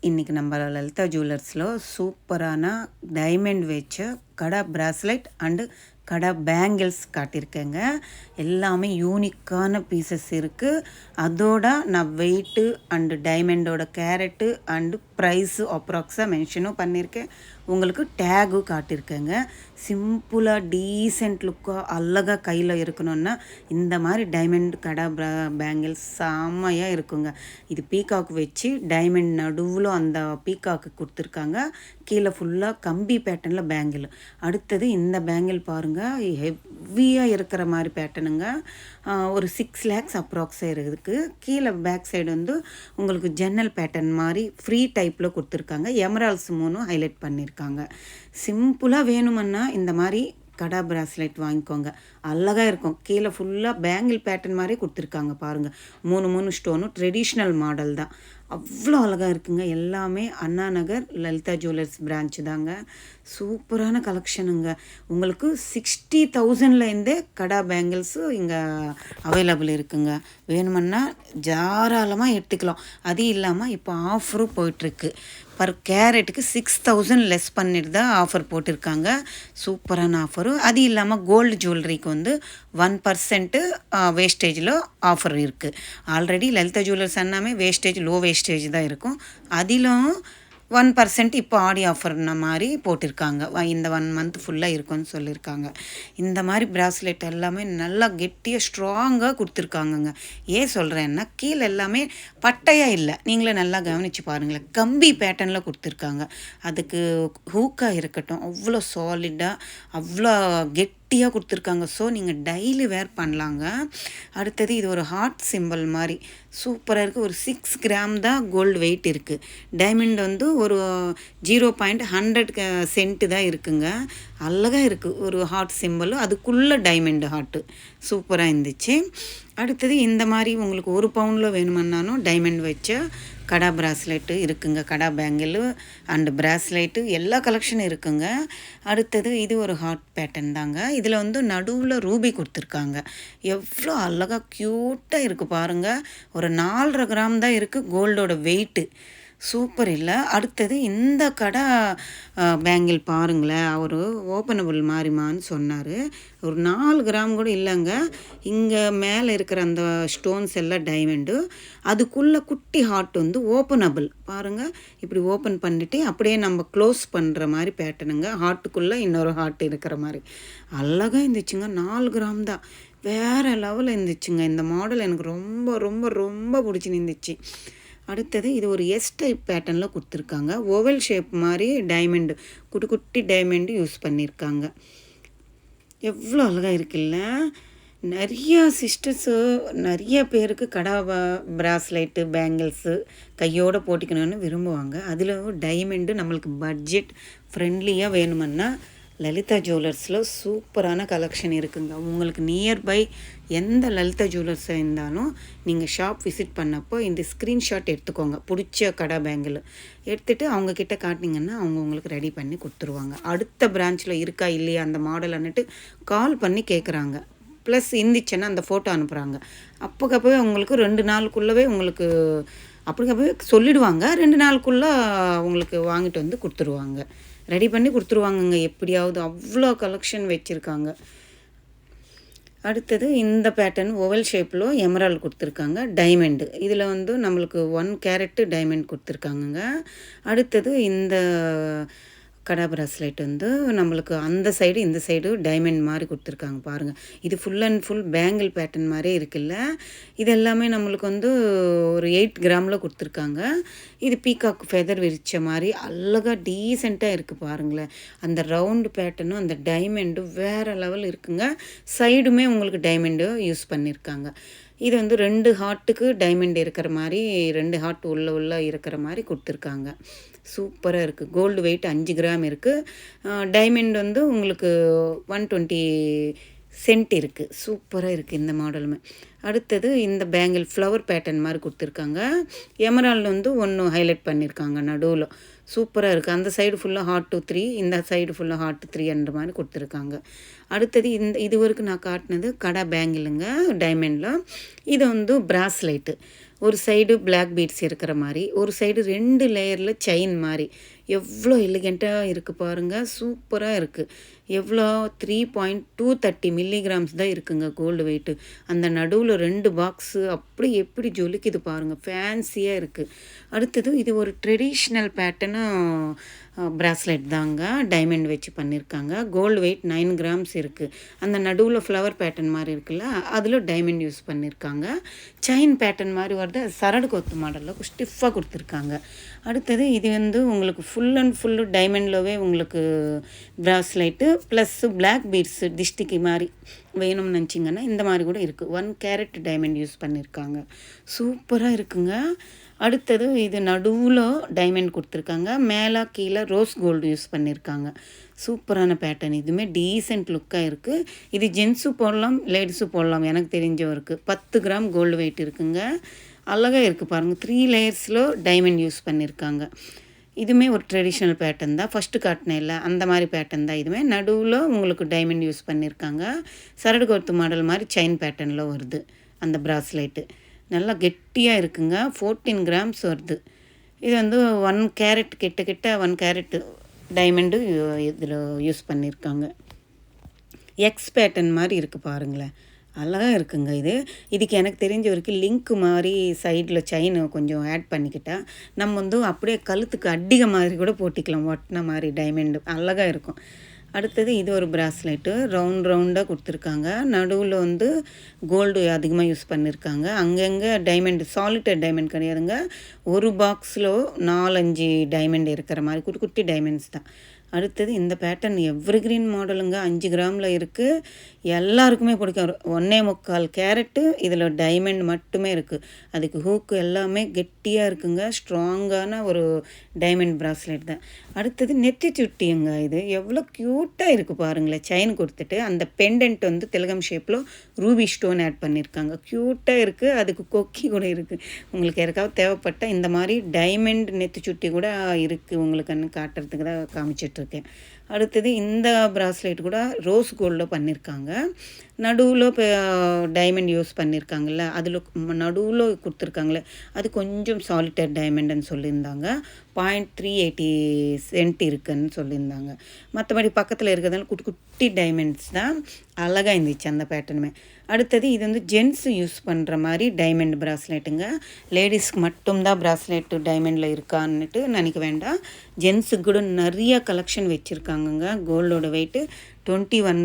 இன்றைக்கி நம்ம லலிதா ஜுவல்லர்ஸில் சூப்பரான டைமண்ட் வச்ச kada bracelet and kada bangles காட்டியிருக்கேங்க. எல்லாமே யூனிக்கான பீசஸ் இருக்குது. அதோட நான் வெயிட்டு அண்டு டைமண்டோட கேரட்டு அண்டு ப்ரைஸு அப்ராக்ஸாக மென்ஷனும் பண்ணியிருக்கேன். உங்களுக்கு டேகும் காட்டியிருக்கேங்க. சிம்பிளாக டீசென்ட் லுக்காக அழகாக கையில் இருக்கணுன்னா இந்த மாதிரி டைமண்ட் கடா பேங்கிள்ஸ் செம்மையாக இருக்குங்க. இது பீகாக் வச்சு டைமண்ட் நடுவில் அந்த பீகாக்கு கொடுத்துருக்காங்க. கீழே ஃபுல்லாக கம்பி பேட்டர்னில் பேங்கிள். அடுத்தது இந்த பேங்கிள் பாருங்கள், ஹெவியாக இருக்கிற மாதிரி பேட்டர்னுங்க. ஒரு 6 lakhs அப்ராக்ஸாக இருக்குது. கீழே பேக் சைடு வந்து உங்களுக்கு ஜன்னல் பேட்டர்ன் மாதிரி ஃப்ரீ டைப்பில் கொடுத்துருக்காங்க. எமரால்ஸ் 3 ஹைலைட் பண்ணியிருக்காங்க. சிம்பிளாக வேணுமன்னா இந்த மாதிரி கடா பிராஸ்லெட் வாங்கிக்கோங்க, அழகாக இருக்கும். கீழே ஃபுல்லாக பேங்கிள் பேட்டர்ன் மாதிரி கொடுத்துருக்காங்க பாருங்கள். 3 ஸ்டோனும் ட்ரெடிஷ்னல் மாடல் தான், அவ்வளோ அழகாக இருக்குங்க. எல்லாமே அண்ணா நகர் லலிதா ஜுவல்லர்ஸ் பிரான்ச்சு தாங்க. சூப்பரான கலெக்ஷனுங்க. உங்களுக்கு 60,000லேருந்தே கடா பேங்கிள்ஸு இங்கே அவைலபிள் இருக்குங்க. வேணுமன்னா தாராளமாக எடுத்துக்கலாம். அது இல்லாமல் இப்போ ஆஃபரும் போயிட்டுருக்கு. பர் கேரட்டுக்கு 6,000 லெஸ் பண்ணிட்டு தான் ஆஃபர் போட்டிருக்காங்க. சூப்பரான ஆஃபரு. அது இல்லாமல் கோல்டு ஜுவல்லரிக்கு வந்து 1% வேஸ்டேஜில் ஆஃபர் இருக்குது. ஆல்ரெடி லலிதா ஜுவல்லர்ஸ் எல்லாமே வேஸ்டேஜ் லோ வேஸ்டேஜ் தான் இருக்கும். அதிலும் 1% இப்போ ஆடி ஆஃபர்ன மாதிரி போட்டிருக்காங்க. இந்த 1 month ஃபுல்லாக இருக்கும்னு சொல்லியிருக்காங்க. இந்த மாதிரி பிராஸ்லெட் எல்லாமே நல்லா கெட்டியாக ஸ்ட்ராங்காக கொடுத்துருக்காங்கங்க. ஏன் சொல்கிறேன்னா கீழே எல்லாமே பட்டையாக இல்லை, நீங்களே நல்லா கவனித்து பாருங்களேன். கம்பி பேட்டர்னில் கொடுத்துருக்காங்க. அதுக்கு ஹூக்காக இருக்கட்டும் அவ்வளோ சாலிடாக அவ்வளோ கெட்டியாக கொடுத்துருக்காங்க. ஸோ நீங்கள் டெய்லி வேர் பண்ணலாங்க. அடுத்தது இது ஒரு ஹார்ட் சிம்பிள் மாதிரி சூப்பராக இருக்குது. ஒரு 6 கிராம் தான் கோல்டு வெயிட் இருக்குது. டைமண்ட் வந்து ஒரு 0.100 சென்ட்டு தான் இருக்குங்க. அழகாக இருக்குது. ஒரு ஹார்ட் சிம்பிள், அதுக்குள்ளே டைமண்ட் ஹார்ட்டு சூப்பராக இருந்துச்சு. அடுத்தது இந்த மாதிரி உங்களுக்கு 1 பவுனில் வேணுமன்னாலும் டைமண்ட் வச்ச கடா பிராஸ்லெட்டு இருக்குங்க. கடா பேங்கிள் அண்டு பிராஸ்லெட்டு எல்லா கலெக்ஷனும் இருக்குங்க. அடுத்தது இது ஒரு ஹார்ட் பேட்டர்ன் தாங்க. இதில் வந்து நடுவில் ரூபி கொடுத்துருக்காங்க. எவ்வளோ அழகாக க்யூட்டாக இருக்குது பாருங்கள். ஒரு 4.5 கிராம் தான் இருக்குது கோல்டோட வெயிட்டு. சூப்பர் இல்லை? அடுத்தது இந்த கடை பேங்கிள் பாருங்களேன். அவர் ஓப்பனபிள் மாதிரிமான்னு சொன்னார். ஒரு 4 கிராம் கூட இல்லைங்க. இங்கே மேலே இருக்கிற அந்த ஸ்டோன்ஸ் எல்லாம் டைமண்டு, அதுக்குள்ளே குட்டி ஹார்ட் வந்து ஓப்பனபிள் பாருங்கள். இப்படி ஓப்பன் பண்ணிவிட்டு அப்படியே நம்ம க்ளோஸ் பண்ணுற மாதிரி பேட்டர்னுங்க. ஹார்ட்டுக்குள்ளே இன்னொரு ஹார்ட் இருக்கிற மாதிரி அழகாக இருந்துச்சுங்க. 4 கிராம் தான், வேறு லெவலில் இருந்துச்சுங்க. இந்த மாடல் எனக்கு ரொம்ப ரொம்ப ரொம்ப பிடிச்சிருந்துச்சு. அடுத்தது இது ஒரு எஸ் டைப் பேட்டர்னில் கொடுத்துருக்காங்க. ஓவல் ஷேப் மாதிரி டைமண்டு, குட்டி குட்டி டைமண்டு யூஸ் பண்ணியிருக்காங்க. எவ்வளோ அழகாக இருக்குல்ல? நிறையா சிஸ்டர்ஸு நிறைய பேருக்கு கடா பிராஸ்லைட்டு பேங்கிள்ஸு கையோடு போட்டிக்கணும்னு விரும்புவாங்க. அதில் டைமண்டு நம்மளுக்கு பட்ஜெட் ஃப்ரெண்ட்லியாக வேணுமன்னா லலிதா ஜுவல்லர்ஸில் சூப்பரான கலெக்ஷன் இருக்குங்க. உங்களுக்கு நியர்பை எந்த லலிதா ஜுவல்லர்ஸாக இருந்தாலும் நீங்கள் ஷாப் விசிட் பண்ணப்போ இந்த ஸ்க்ரீன்ஷாட் எடுத்துக்கோங்க. பிடிச்ச கடா பேங்கிள் எடுத்துகிட்டு அவங்கக்கிட்ட காட்டினீங்கன்னா அவங்க உங்களுக்கு ரெடி பண்ணி கொடுத்துருவாங்க. அடுத்த பிரான்ச்சில் இருக்கா இல்லையா அந்த மாடல் அன்னுட்டு கால் பண்ணி கேட்குறாங்க. ப்ளஸ் இருந்துச்சுன்னா அந்த ஃபோட்டோ அனுப்புகிறாங்க. அப்போக்கப்போவே உங்களுக்கு 2 நாளுக்குள்ளவே உங்களுக்கு அப்படிக்கப்போவே சொல்லிவிடுவாங்க. 2 நாளுக்குள்ளே உங்களுக்கு வாங்கிட்டு வந்து கொடுத்துருவாங்க, ரெடி பண்ணி கொடுத்துருவாங்கங்க. எப்படியாவது அவ்வளோ கலெக்ஷன் வச்சுருக்காங்க. அடுத்தது இந்த பேட்டர்ன் ஓவல் ஷேப்பில் எமரால்டு கொடுத்துருக்காங்க. டைமண்டு இதில் வந்து நம்மளுக்கு 1 கேரட்டு டைமண்ட் கொடுத்துருக்காங்கங்க. அடுத்தது இந்த கடா பிராஸ்லைட் வந்து நம்மளுக்கு அந்த சைடு இந்த சைடு டைமண்ட் மாதிரி கொடுத்துருக்காங்க பாருங்கள். இது full and full bangle pattern மாதிரியே இருக்குல்ல? இது எல்லாமே நம்மளுக்கு வந்து ஒரு 8 கிராமில் கொடுத்துருக்காங்க. இது பீகாக் ஃபெதர் விரிச்ச மாதிரி அழகாக டீசெண்டாக இருக்குது பாருங்களேன். அந்த ரவுண்டு பேட்டர்னும் அந்த டைமண்டும் வேறு லெவல் இருக்குங்க. சைடுமே உங்களுக்கு டைமண்டு யூஸ் பண்ணியிருக்காங்க. இது வந்து 2 ஹார்ட்டுக்கு டைமண்ட் இருக்கிற மாதிரி 2 ஹார்ட் உள்ள இருக்கிற மாதிரி கொடுத்துருக்காங்க. சூப்பராக இருக்குது. கோல்டு வெயிட் 5 கிராம் இருக்குது. டைமண்ட் வந்து உங்களுக்கு 120 சென்ட் இருக்குது. சூப்பராக இருக்குது இந்த மாடலுமே. அடுத்தது இந்த பேங்கிள் ஃப்ளவர் பேட்டர்ன் மாதிரி கொடுத்துருக்காங்க. எமரால்டு வந்து 1 ஹைலைட் பண்ணியிருக்காங்க நடுவில். சூப்பராக இருக்குது. அந்த சைடு ஃபுல்லாக ஹார்ட் 3, இந்த சைடு ஃபுல்லாக ஹார்ட் 3 மாதிரி கொடுத்துருக்காங்க. அடுத்தது இது வரைக்கும் நான் காட்டினது கடா பேங்கிளுங்க டைமண்டில். இது வந்து பிராஸ்லைட்டு ஒரு சைடு பிளாக் பீட்ஸ் இருக்கிற மாதிரி, ஒரு சைடு 2 லேயரில் செயின் மாதிரி எவ்வளோ எலிகெண்ட்டாக இருக்குது பாருங்கள். சூப்பராக இருக்குது. எவ்வளோ 3.230 மில்லிகிராம்ஸ் தான் இருக்குங்க கோல்டு வெயிட்டு. அந்த நடுவில் 2 பாக்ஸு அப்படி எப்படி ஜொலிக்குது பாருங்கள். ஃபேன்சியாக இருக்குது. அடுத்தது இது ஒரு ட்ரெடிஷ்னல் பேட்டர்னு ப்ராஸ்லெட் தாங்க. டைமண்ட் வச்சு பண்ணியிருக்காங்க. கோல்டு வெயிட் 9 கிராம்ஸ் இருக்குது. அந்த நடுவில் ஃப்ளவர் பேட்டர்ன் மாதிரி இருக்குல்ல, அதில் டைமண்ட் யூஸ் பண்ணியிருக்காங்க. செயின் பேட்டர்ன் மாதிரி வருது. சரடு கொத்து மாடலில் ஸ்டிஃபாக கொடுத்துருக்காங்க. அடுத்தது இது வந்து உங்களுக்கு ஃபுல் அண்ட் ஃபுல்லு டைமண்ட்லவே உங்களுக்கு ப்ராஸ்லைட்டு ப்ளஸ்ஸு பிளாக் பீட்ஸு டிஸ்டிக்கு மாதிரி வேணும்னு நினச்சிங்கன்னா இந்த மாதிரி கூட இருக்குது. 1 கேரட் டைமண்ட் யூஸ் பண்ணியிருக்காங்க. சூப்பராக இருக்குங்க. அடுத்தது இது நடுவில் டைமண்ட் கொடுத்துருக்காங்க. மேலே கீழே ரோஸ் கோல்டு யூஸ் பண்ணியிருக்காங்க. சூப்பரான பேட்டர்ன். இதுவுமே டீசென்ட் லுக்காக இருக்குது. இது ஜென்ஸும் போடலாம், லேடிஸும் போடலாம். எனக்கு தெரிஞ்சவருக்கு 10 கிராம் கோல்டு வெயிட் இருக்குங்க. அழகாக இருக்குது பாருங்கள். 3 லேயர்ஸில் டைமண்ட் யூஸ் பண்ணியிருக்காங்க. இதுவுமே ஒரு ட்ரெடிஷ்னல் பேட்டர்ன் தான். ஃபஸ்ட்டு காட்டினேன் இல்லை அந்த மாதிரி பேட்டர்ன் தான். இதுவுமே நடுவில் உங்களுக்கு டைமண்ட் யூஸ் பண்ணியிருக்காங்க. சரடு கொத்து மாடல் மாதிரி செயின் பேட்டர்னில் வருது அந்த ப்ராஸ்லைட்டு. நல்லா கெட்டியாக இருக்குங்க. 14 கிராம்ஸ் வருது. இது வந்து 1 கேரட் கிட்ட 1 கேரட்டு டைமண்டு இதில் யூஸ் பண்ணியிருக்காங்க. எக்ஸ் பேட்டர்ன் மாதிரி இருக்குது பாருங்களேன். அழகாக இருக்குங்க. இதுக்கு எனக்கு தெரிஞ்ச வரைக்கும் லிங்க்கு மாதிரி சைடில் செயின் கொஞ்சம் ஆட் பண்ணிக்கிட்டால் நம்ம வந்து அப்படியே கழுத்துக்கு அடிகை மாதிரி கூட போட்டிக்கலாம். ஒட்டின மாதிரி டைமண்டு அழகாக இருக்கும். அடுத்தது இது ஒரு ப்ராஸ்லைட்டு ரவுண்டாக கொடுத்துருக்காங்க. நடுவில் வந்து கோல்டு அதிகமாக யூஸ் பண்ணியிருக்காங்க. அங்கங்கே டைமண்ட், சாலிட்டட் டைமண்ட் கிடையாதுங்க. ஒரு பாக்ஸில் 4-5 டைமண்ட் இருக்கிற மாதிரி குட்டி குட்டி டைமண்ட்ஸ் தான். அடுத்தது இந்த பேட்டர்ன் எவ்ரிக்ரீன் மாடலுங்க. 5 கிராமில் இருக்குது. எல்லாருக்குமே பிடிக்கும். 1.25 கேரட்டு இதில் டைமண்ட் மட்டுமே இருக்குது. அதுக்கு ஹூக்கு எல்லாமே கெட்டியாக இருக்குங்க. ஸ்ட்ராங்கான ஒரு டைமண்ட் ப்ராஸ்லெட் தான். அடுத்தது நெத்தி சுட்டிங்க. இது எவ்வளோ க்யூட்டாக இருக்குது பாருங்களேன். செயின் கொடுத்துட்டு அந்த பெண்டன்ட் வந்து திலகம் ஷேப்பில் ரூபி ஸ்டோன் ஆட் பண்ணியிருக்காங்க. க்யூட்டாக இருக்குது. அதுக்கு கொக்கி கூட இருக்குது. உங்களுக்கு யாருக்காவது தேவைப்பட்டால் இந்த மாதிரி டைமண்ட் நெத்தி சுட்டி கூட இருக்குது உங்களுக்கு காட்டுறதுக்கு தான் காமிச்சிட்ருக்கேன். அடுத்தது இந்த ப்ராஸ்லைட் கூட ரோஸ் கோல்டில் பண்ணியிருக்காங்க. நடுவில் இப்போ டைமண்ட் யூஸ் பண்ணியிருக்காங்கல்ல, அதில் நடுவில் கொடுத்துருக்காங்களே அது கொஞ்சம் சாலிட்டட் டைமண்டுன்னு சொல்லியிருந்தாங்க. 0.380 சென்ட் இருக்குன்னு சொல்லியிருந்தாங்க. மற்றபடி பக்கத்தில் இருக்கிறதால குட்டி குட்டி டைமண்ட்ஸ் தான். அழகாக இருந்துச்சு அந்த பேட்டர்னுமே. அடுத்தது இது வந்து ஜென்ஸு யூஸ் பண்ணுற மாதிரி டைமண்ட் ப்ராஸ்லெட்டுங்க. லேடிஸ்க்கு மட்டும்தான் ப்ராஸ்லெட்டு டைமண்டில் இருக்கான்னுட்டு நினைக்க வேண்டாம். ஜென்ஸுக்கு கூட நிறைய கலெக்ஷன் வச்சுருக்காங்கங்க. கோல்டோட வெயிட்டு 21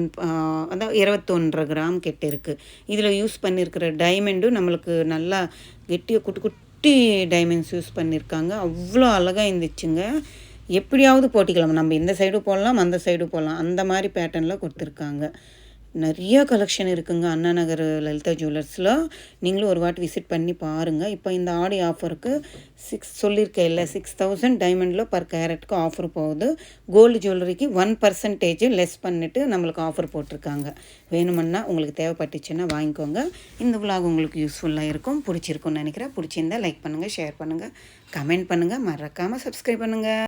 அதான் 21.5 கிராம் கிட்ட இருக்குது. இதில் யூஸ் பண்ணியிருக்கிற டைமண்டும் நம்மளுக்கு நல்லா கெட்டியாக குட்டி குட்டி டைமண்ட்ஸ் யூஸ் பண்ணியிருக்காங்க. அவ்வளோ அழகாக இருந்துச்சுங்க. எப்படியாவது போட்டிக்கலாம். நம்ம இந்த சைடும் போடலாம், அந்த சைடும் போடலாம். அந்த மாதிரி பேட்டர்னில் கொடுத்துருக்காங்க. நிறைய கலெக்ஷன் இருக்குங்க அண்ணா நகர் லலிதா ஜுவல்லர்ஸில். நீங்களும் ஒரு வாட்டி விசிட் பண்ணி பாருங்கள். இப்போ இந்த ஆடி ஆஃபருக்கு சொல்லியிருக்கேன் இல்லை, 6000 டைமண்டில் பர் கேரட்டுக்கு ஆஃபர் போகுது. கோல்டு ஜுவல்லரிக்கு 1% லெஸ் பண்ணிவிட்டு நம்மளுக்கு ஆஃபர் போட்டிருக்காங்க. வேணுமுன்னா உங்களுக்கு தேவைப்பட்டுச்சுன்னா வாங்கிக்கோங்க. இந்த விலாக் உங்களுக்கு யூஸ்ஃபுல்லாக இருக்கும், பிடிச்சிருக்கும்னு நினைக்கிறேன். பிடிச்சிருந்தால் லைக் பண்ணுங்கள், ஷேர் பண்ணுங்கள், கமெண்ட் பண்ணுங்கள், மறக்காமல் சப்ஸ்கிரைப் பண்ணுங்கள்.